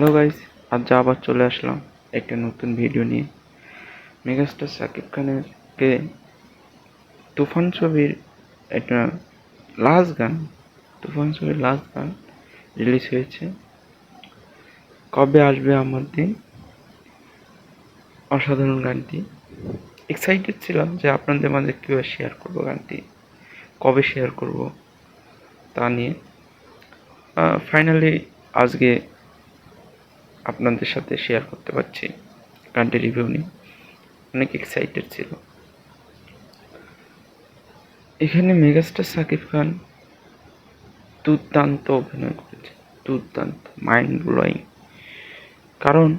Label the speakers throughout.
Speaker 1: Hello guys, আজ আবার চলে আসলাম একটা নতুন ভিডিও নিয়ে। মেগাস্টার সাকিব খানের তুফান ছবির একটা লাস্ট গান তুফান ছবির লাস্ট গান রিলিজ হয়েছে। কবে আসবে আমার দিন, অসাধারণ গানটি। এক্সাইটেড ছিলাম যে আপনাদের মাঝে কীভাবে শেয়ার করবো গানটি, কবে শেয়ার করব তা নিয়ে। ফাইনালি আজকে আপনাদের সাথে শেয়ার করতে পারছি গানটির রিভিউ নিয়ে। অনেক এক্সাইটেড ছিল। এখানে মেগাস্টার সাকিব খান দুর্দান্ত অভিনয় করেছে, দুর্দান্ত, মাইন্ড ব্লোয়িং। কারণ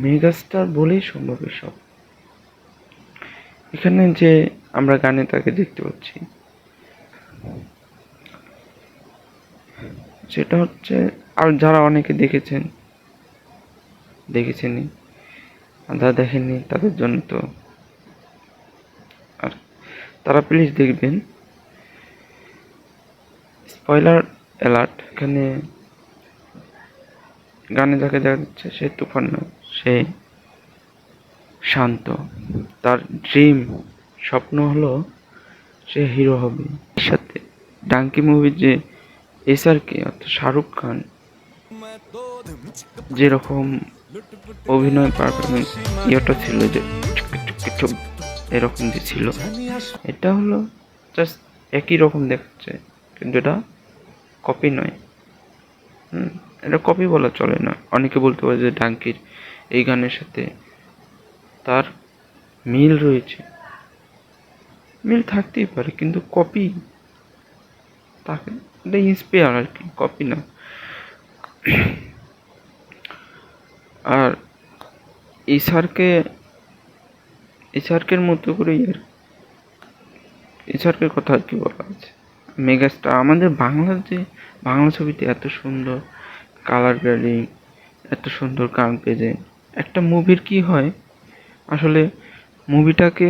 Speaker 1: মেগাস্টার বলেই সম্ভব এসব। এখানে যে আমরা গানে তাকে দেখতে পাচ্ছি, সেটা হচ্ছে, আর যারা অনেকে দেখেছেনই, আর যারা দেখেননি তাদের জন্য তো আর তারা প্লিজ দেখবেন। স্পয়লার অ্যালার্ট, এখানে গানে যাকে দেখা যাচ্ছে সে তুফান নয়, সে শান্ত। তার ড্রিম, স্বপ্ন হলো সে হিরো হবে। এর সাথে ডাঙ্কি মুভির যে SRK অর্থাৎ শাহরুখ খান যেরকম অভিনয় পারফরমেন্স ইয়েটা ছিল, যে এরকম যে ছিল, এটা হলো জাস্ট একই রকম দেখাচ্ছে, কিন্তু এটা কপি নয়। এটা কপি বলা চলে না। অনেকে বলতে পারে যে ডাঙ্কির এই গানের সাথে তার মিল রয়েছে, মিল থাকতেই পারে, কিন্তু কপি তাকে, এটা ইন্সপায়ার আর কি, কপি না। আর এসআরকের মতো করে এসআরকের কথা আর কি বলা আছে। মেগাস্টার আমাদের বাংলা ছবিতে এত সুন্দর কালার গ্রেডিং, এত সুন্দর গান পেজে একটা মুভির কি হয় আসলে, মুভিটাকে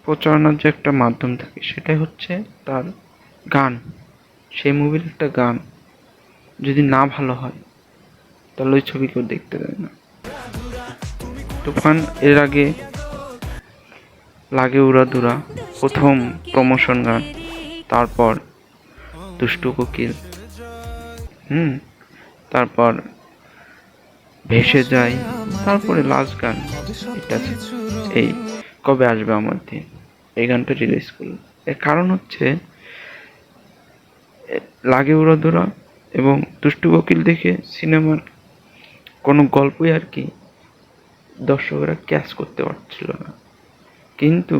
Speaker 1: প্রচারণার যে একটা মাধ্যম থাকে, সেটাই হচ্ছে তার গান। সেই মুভির একটা গান যদি না ভালো হয় তাহলে ওই ছবি কেউ দেখতে দেয় না। তুফান এর আগে লাগে উড়াধুরা প্রথম প্রমোশন গান, তারপর দুষ্টু কোকিল, তারপর ভেসে যায়, তারপরে লাস্ট গান এটা এই কবে আসবে আমার দিন, এই গানটা রিলিজ করলো। এর কারণ হচ্ছে লাগে উড়াধুরা এবং দুষ্টু কোকিল দেখে সিনেমার কোনো গল্পই আর কি দর্শকরা ক্যাচ করতে পারছিল না, কিন্তু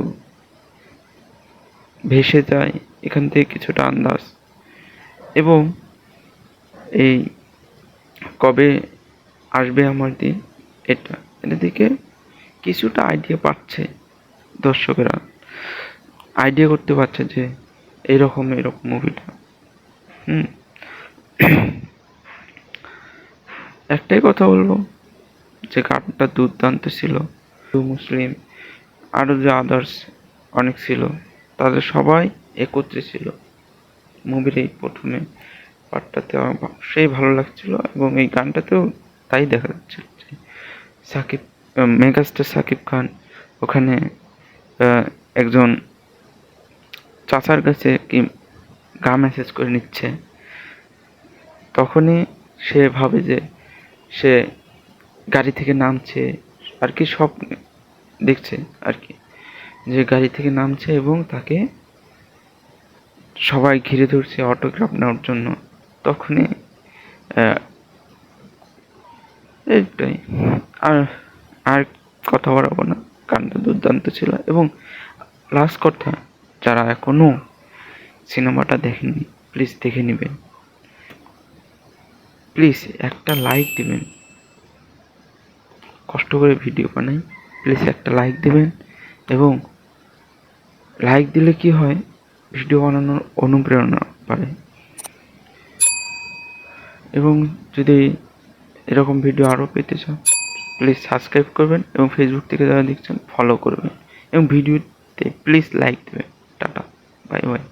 Speaker 1: ভেসে যায় এখান থেকে কিছুটা আন্দাজ, এবং এই কবে আসবে আমার দিন, এটা থেকে কিছুটা আইডিয়া পাচ্ছে দর্শকেরা, আইডিয়া করতে পারছে যে এরকম মুভিটা। একটাই কথা বলবো, যে গানটা দুর্দান্ত ছিল। মুসলিম আরও যে আদার্স অনেক ছিল, তাদের সবাই একত্রে ছিল মুভির এই প্রথমে পার্টটাতে। আমার সেই ভালো লাগছিল, এবং এই গানটাতেও তাই দেখা যাচ্ছিল যে মেগাস্টার সাকিব খান ওখানে একজন চাচার কাছে কি গা মেসেজ করে নিচ্ছে, তখনই সে ভাবে যে সে গাড়ি থেকে নামছে আর কি, সব দেখছে আর কি, যে গাড়ি থেকে নামছে এবং তাকে সবাই ঘিরে ধরছে অটোগ্রাফ নেওয়ার জন্য। তখনই এইটাই, আর কথা বাড়াবো না, গানটা দুর্দান্ত ছিল। এবং লাস্ট কথা, যারা এখনো সিনেমাটা দেখেননি প্লিজ দেখে নেবেন, প্লিজ একটা লাইক দিবেন, কষ্ট করে ভিডিও বানাই, প্লিজ একটা লাইক দিবেন। এবং লাইক দিলে কি হয়, ভিডিও বানানোর অনুপ্রেরণা বাড়ে। এবং যদি এরকম ভিডিও আরও পেতে চান প্লিজ সাবস্ক্রাইব করবেন, এবং ফেসবুক থেকে যারা দেখছেন ফলো করবেন, এবং ভিডিওতে প্লিজ লাইক দেবেন। Tata, bye bye.